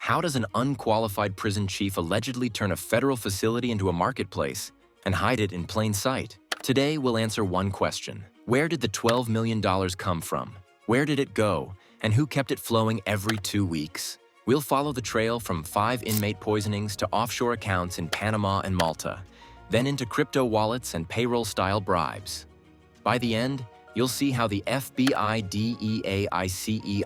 How does an unqualified prison chief allegedly turn a federal facility into a marketplace and hide it in plain sight? Today, we'll answer one question. Where did the $12 million come from? Where did it go? And who kept it flowing every 2 weeks? We'll follow the trail from 5 inmate poisonings to offshore accounts in Panama and Malta, then into crypto wallets and payroll-style bribes. By the end, you'll see how the FBI-DEA-ICE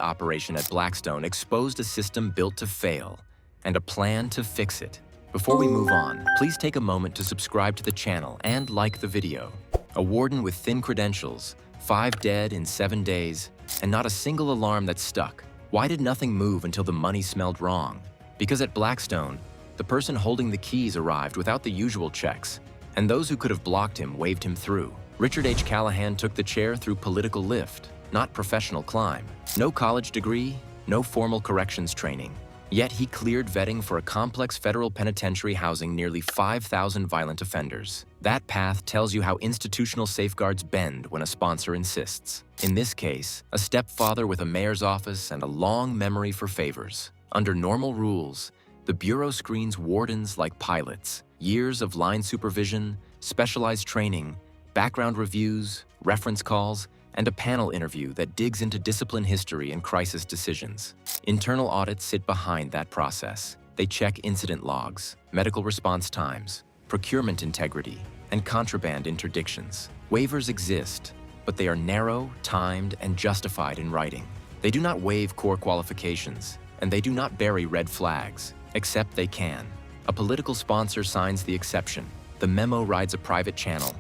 operation at Blackstone exposed a system built to fail and a plan to fix it. Before we move on, please take a moment to subscribe to the channel and like the video. A warden with thin credentials, 5 dead in 7 days, and not a single alarm that stuck. Why did nothing move until the money smelled wrong? Because at Blackstone, the person holding the keys arrived without the usual checks, and those who could have blocked him waved him through. Richard H. Callahan took the chair through political lift, not professional climb. No college degree, no formal corrections training. Yet he cleared vetting for a complex federal penitentiary housing nearly 5,000 violent offenders. That path tells you how institutional safeguards bend when a sponsor insists. In this case, a stepfather with a mayor's office and a long memory for favors. Under normal rules, the Bureau screens wardens like pilots. Years of line supervision, specialized training, background reviews, reference calls, and a panel interview that digs into discipline history and crisis decisions. Internal audits sit behind that process. They check incident logs, medical response times, procurement integrity, and contraband interdictions. Waivers exist, but they are narrow, timed, and justified in writing. They do not waive core qualifications, and they do not bury red flags, except they can. A political sponsor signs the exception. The memo rides a private channel,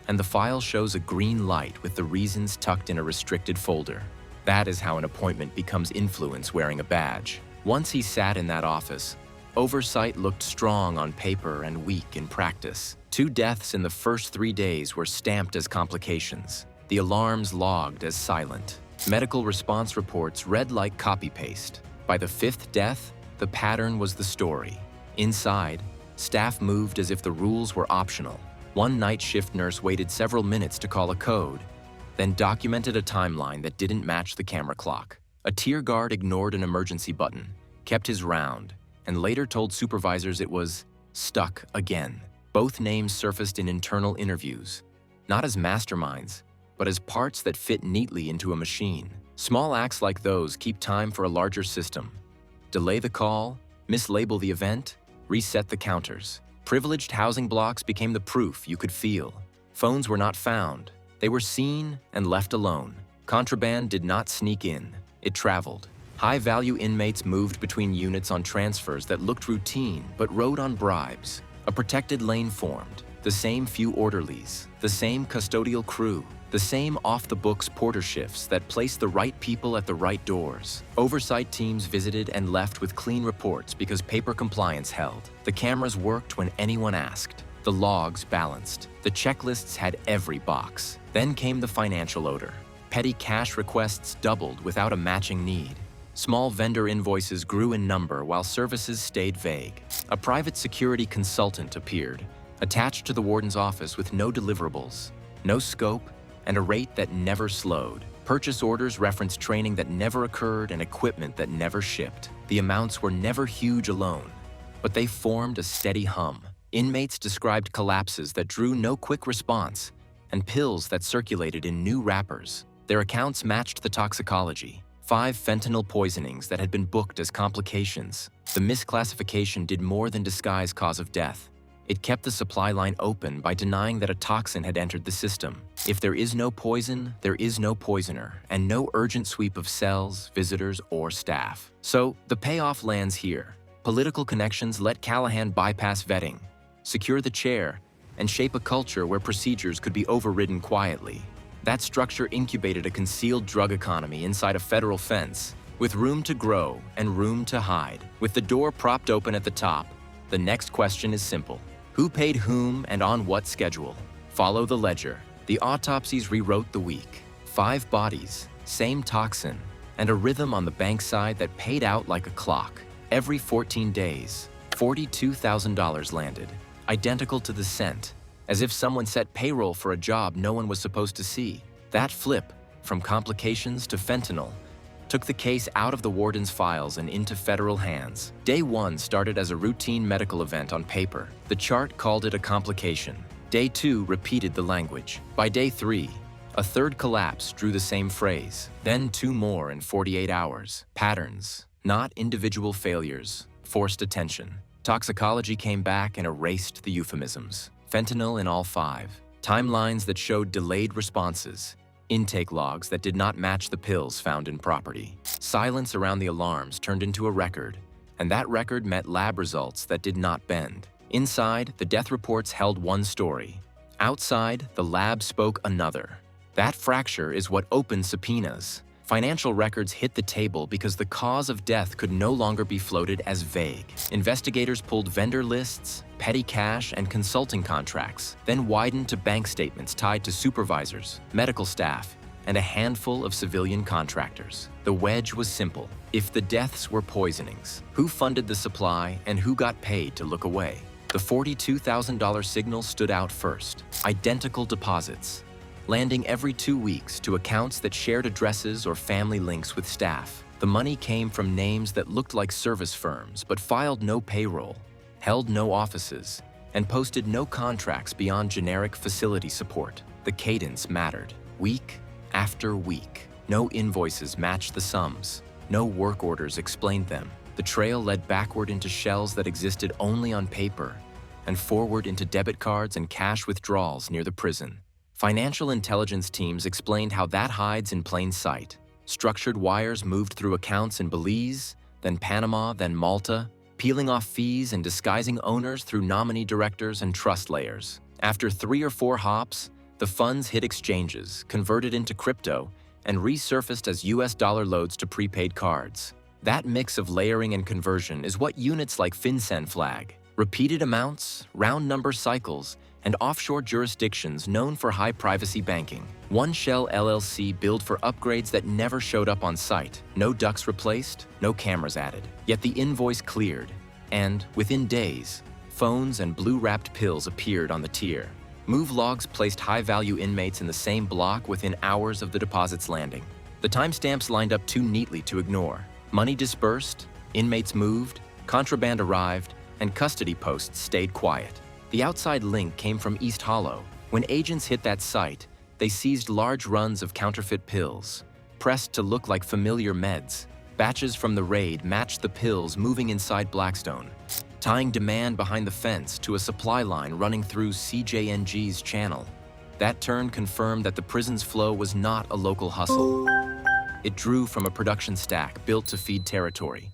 and the file shows a green light with the reasons tucked in a restricted folder. That is how an appointment becomes influence wearing a badge. Once he sat in that office, oversight looked strong on paper and weak in practice. 2 deaths in the first 3 days were stamped as complications. The alarms logged as silent. Medical response reports read like copy-paste. By the 5th death, the pattern was the story. Inside, staff moved as if the rules were optional. One night shift nurse waited several minutes to call a code, then documented a timeline that didn't match the camera clock. A tier guard ignored an emergency button, kept his round, and later told supervisors it was stuck again. Both names surfaced in internal interviews, not as masterminds, but as parts that fit neatly into a machine. Small acts like those keep time for a larger system. Delay the call, mislabel the event, reset the counters. Privileged housing blocks became the proof you could feel. Phones were not found. They were seen and left alone. Contraband did not sneak in. It traveled. High-value inmates moved between units on transfers that looked routine but rode on bribes. A protected lane formed. The same few orderlies. The same custodial crew. The same off-the-books porter shifts that placed the right people at the right doors. Oversight teams visited and left with clean reports because paper compliance held. The cameras worked when anyone asked. The logs balanced. The checklists had every box. Then came the financial odor. Petty cash requests doubled without a matching need. Small vendor invoices grew in number while services stayed vague. A private security consultant appeared, attached to the warden's office with no deliverables, no scope, and a rate that never slowed. Purchase orders referenced training that never occurred and equipment that never shipped. The amounts were never huge alone, but they formed a steady hum. Inmates described collapses that drew no quick response and pills that circulated in new wrappers. Their accounts matched the toxicology. 5 fentanyl poisonings that had been booked as complications. The misclassification did more than disguise cause of death. It kept the supply line open by denying that a toxin had entered the system. If there is no poison, there is no poisoner, and no urgent sweep of cells, visitors, or staff. So, the payoff lands here. Political connections let Callahan bypass vetting, secure the chair, and shape a culture where procedures could be overridden quietly. That structure incubated a concealed drug economy inside a federal fence, with room to grow and room to hide. With the door propped open at the top, the next question is simple. Who paid whom and on what schedule? Follow the ledger. The autopsies rewrote the week. 5 bodies, same toxin, and a rhythm on the bank side that paid out like a clock. Every 14 days, $42,000 landed, identical to the cent, as if someone set payroll for a job no one was supposed to see. That flip, from complications to fentanyl, took the case out of the warden's files and into federal hands. Day 1 started as a routine medical event on paper. The chart called it a complication. Day 2 repeated the language. By day 3, a third collapse drew the same phrase. Then 2 more in 48 hours. Patterns, not individual failures. Forced attention. Toxicology came back and erased the euphemisms. Fentanyl in all 5. Timelines that showed delayed responses. Intake logs that did not match the pills found in property. Silence around the alarms turned into a record, and that record met lab results that did not bend. Inside, the death reports held one story. Outside, the lab spoke another. That fracture is what opened subpoenas. Financial records hit the table because the cause of death could no longer be floated as vague. Investigators pulled vendor lists, petty cash, and consulting contracts, then widened to bank statements tied to supervisors, medical staff, and a handful of civilian contractors. The wedge was simple. If the deaths were poisonings, who funded the supply and who got paid to look away? The $42,000 signal stood out first. Identical deposits, landing every 2 weeks to accounts that shared addresses or family links with staff. The money came from names that looked like service firms but filed no payroll, held no offices, and posted no contracts beyond generic facility support. The cadence mattered. Week after week, no invoices matched the sums. No work orders explained them. The trail led backward into shells that existed only on paper and forward into debit cards and cash withdrawals near the prison. Financial intelligence teams explained how that hides in plain sight. Structured wires moved through accounts in Belize, then Panama, then Malta, peeling off fees and disguising owners through nominee directors and trust layers. After 3 or 4 hops, the funds hit exchanges, converted into crypto, and resurfaced as US dollar loads to prepaid cards. That mix of layering and conversion is what units like FinCEN flag. Repeated amounts, round number cycles, and offshore jurisdictions known for high privacy banking. One Shell LLC billed for upgrades that never showed up on site. No ducts replaced, no cameras added. Yet the invoice cleared, and within days, phones and blue-wrapped pills appeared on the tier. Move logs placed high-value inmates in the same block within hours of the deposit's landing. The timestamps lined up too neatly to ignore. Money dispersed, inmates moved, contraband arrived, and custody posts stayed quiet. The outside link came from East Hollow. When agents hit that site, they seized large runs of counterfeit pills, pressed to look like familiar meds. Batches from the raid matched the pills moving inside Blackstone, tying demand behind the fence to a supply line running through CJNG's channel. That turn confirmed that the prison's flow was not a local hustle. It drew from a production stack built to feed territory.